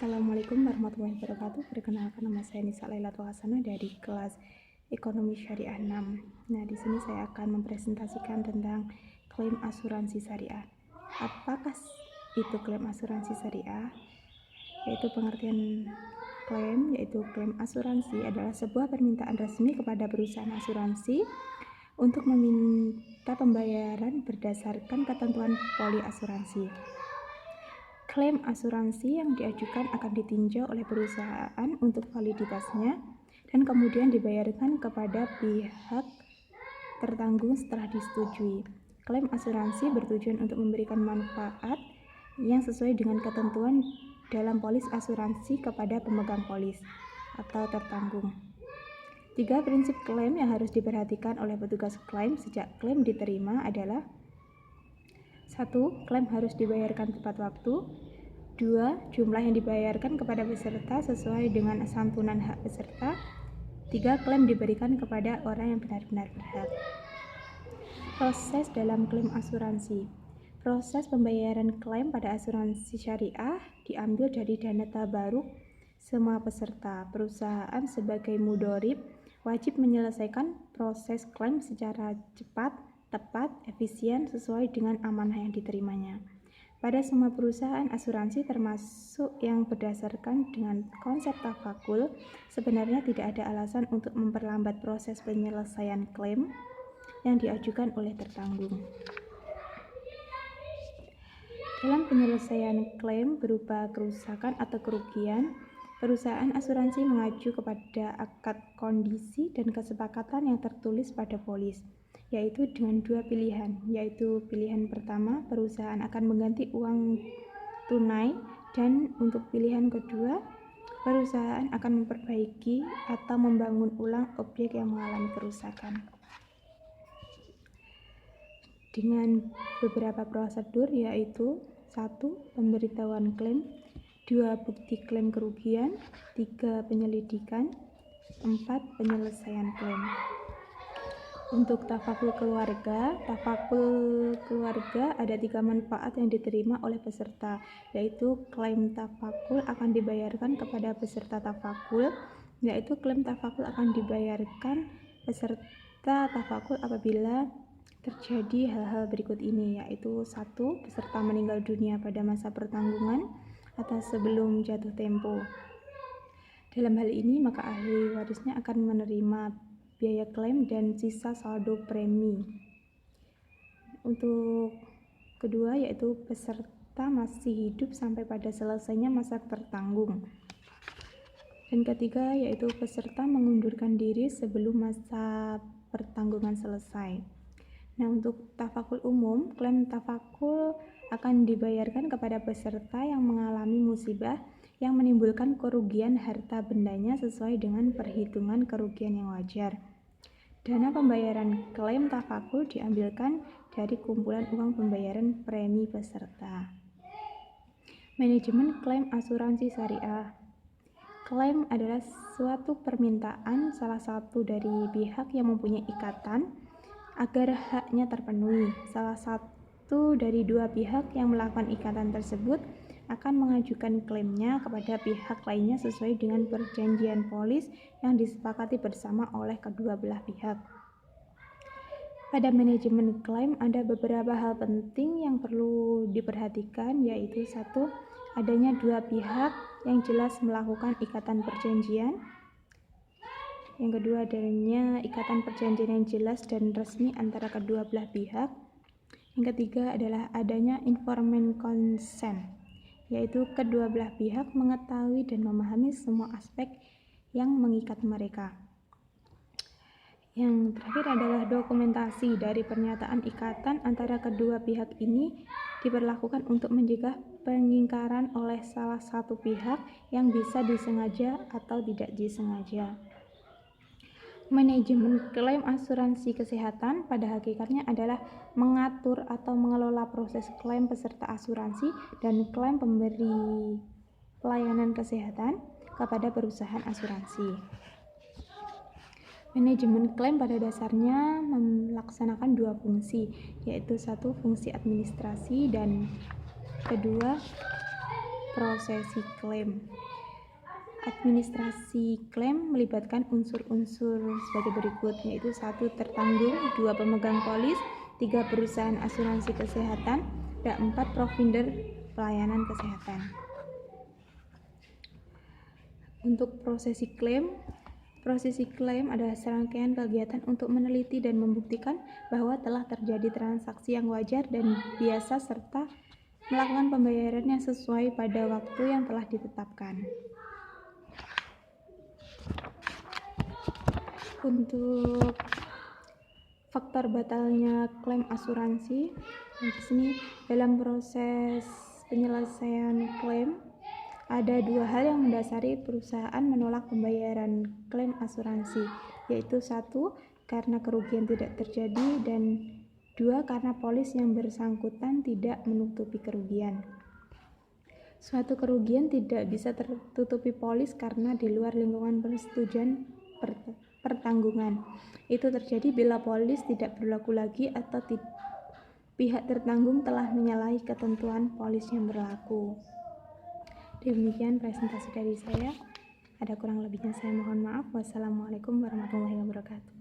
Assalamualaikum warahmatullahi wabarakatuh. Perkenalkan, nama saya Nisa Lailatul Hasanah dari kelas Ekonomi Syariah 6. Nah, di sini saya akan mempresentasikan tentang klaim asuransi syariah. Apakah itu klaim asuransi syariah? Yaitu pengertian klaim, yaitu klaim asuransi adalah sebuah permintaan resmi kepada perusahaan asuransi untuk meminta pembayaran berdasarkan ketentuan poli asuransi. Klaim asuransi yang diajukan akan ditinjau oleh perusahaan untuk validitasnya dan kemudian dibayarkan kepada pihak tertanggung setelah disetujui. Klaim asuransi bertujuan untuk memberikan manfaat yang sesuai dengan ketentuan dalam polis asuransi kepada pemegang polis atau tertanggung. 3 prinsip klaim yang harus diperhatikan oleh petugas klaim sejak klaim diterima adalah: 1. Klaim harus dibayarkan tepat waktu. 2. Jumlah yang dibayarkan kepada peserta sesuai dengan santunan hak peserta. 3. Klaim diberikan kepada orang yang benar-benar berhak. Proses dalam klaim asuransi. Proses pembayaran klaim pada asuransi syariah diambil dari dana tabaruk semua peserta. Perusahaan sebagai mudhorib wajib menyelesaikan proses klaim secara cepat, tepat, efisien, sesuai dengan amanah yang diterimanya. Pada semua perusahaan asuransi termasuk yang berdasarkan dengan konsep tafakul, sebenarnya tidak ada alasan untuk memperlambat proses penyelesaian klaim yang diajukan oleh tertanggung. Dalam penyelesaian klaim berupa kerusakan atau kerugian, perusahaan asuransi mengacu kepada akad kondisi dan kesepakatan yang tertulis pada polis, yaitu dengan 2 pilihan, yaitu pilihan pertama, perusahaan akan mengganti uang tunai, dan untuk pilihan kedua, perusahaan akan memperbaiki atau membangun ulang objek yang mengalami kerusakan. Dengan beberapa prosedur, yaitu 1. Pemberitahuan klaim, 2. Bukti klaim kerugian, 3. Penyelidikan, 4. Penyelesaian klaim. Untuk tafakul keluarga ada 3 manfaat yang diterima oleh peserta, yaitu klaim tafakul akan dibayarkan kepada peserta tafakul, yaitu klaim tafakul akan dibayarkan peserta tafakul apabila terjadi hal-hal berikut ini, yaitu 1. Peserta meninggal dunia pada masa pertanggungan atau sebelum jatuh tempo. Dalam hal ini, maka ahli warisnya akan menerima biaya klaim dan sisa saldo premi. Untuk kedua, yaitu peserta masih hidup sampai pada selesainya masa tertanggung. Dan ketiga, yaitu peserta mengundurkan diri sebelum masa pertanggungan selesai. Nah, untuk tafakul umum, klaim tafakul akan dibayarkan kepada peserta yang mengalami musibah yang menimbulkan kerugian harta bendanya sesuai dengan perhitungan kerugian yang wajar. Dana pembayaran klaim tafakul diambilkan dari kumpulan uang pembayaran premi peserta. Manajemen klaim asuransi syariah. Klaim adalah suatu permintaan salah satu dari pihak yang mempunyai ikatan agar haknya terpenuhi. Salah satu dari 2 pihak yang melakukan ikatan tersebut akan mengajukan klaimnya kepada pihak lainnya sesuai dengan perjanjian polis yang disepakati bersama oleh kedua belah pihak. Pada manajemen klaim ada beberapa hal penting yang perlu diperhatikan, yaitu 1. Adanya 2 pihak yang jelas melakukan ikatan perjanjian. Yang kedua, adanya ikatan perjanjian yang jelas dan resmi antara kedua belah pihak. Yang ketiga adalah adanya informed consent, yaitu kedua belah pihak mengetahui dan memahami semua aspek yang mengikat mereka. Yang terakhir adalah dokumentasi dari pernyataan ikatan antara kedua pihak ini diperlakukan untuk mencegah pengingkaran oleh salah satu pihak yang bisa disengaja atau tidak disengaja. Manajemen klaim asuransi kesehatan pada hakikatnya adalah mengatur atau mengelola proses klaim peserta asuransi dan klaim pemberi pelayanan kesehatan kepada perusahaan asuransi. Manajemen klaim pada dasarnya melaksanakan 2 fungsi, yaitu 1. Fungsi administrasi dan kedua prosesi klaim. Administrasi klaim melibatkan unsur-unsur sebagai berikut, yaitu 1. Tertanggung, 2. Pemegang polis, 3. Perusahaan asuransi kesehatan, dan 4. Provider pelayanan kesehatan. Untuk prosesi klaim adalah serangkaian kegiatan untuk meneliti dan membuktikan bahwa telah terjadi transaksi yang wajar dan biasa serta melakukan pembayaran yang sesuai pada waktu yang telah ditetapkan. Untuk faktor batalnya klaim asuransi, di sini dalam proses penyelesaian klaim ada 2 hal yang mendasari perusahaan menolak pembayaran klaim asuransi, yaitu 1. Karena kerugian tidak terjadi, dan 2. Karena polis yang bersangkutan tidak menutupi kerugian. Suatu kerugian tidak bisa tertutupi polis karena di luar lingkungan persetujuan pertanggungan. Itu terjadi bila polis tidak berlaku lagi atau pihak tertanggung telah menyalahi ketentuan polis yang berlaku. Demikian presentasi dari saya. Ada kurang lebihnya saya mohon maaf. Wassalamualaikum warahmatullahi wabarakatuh.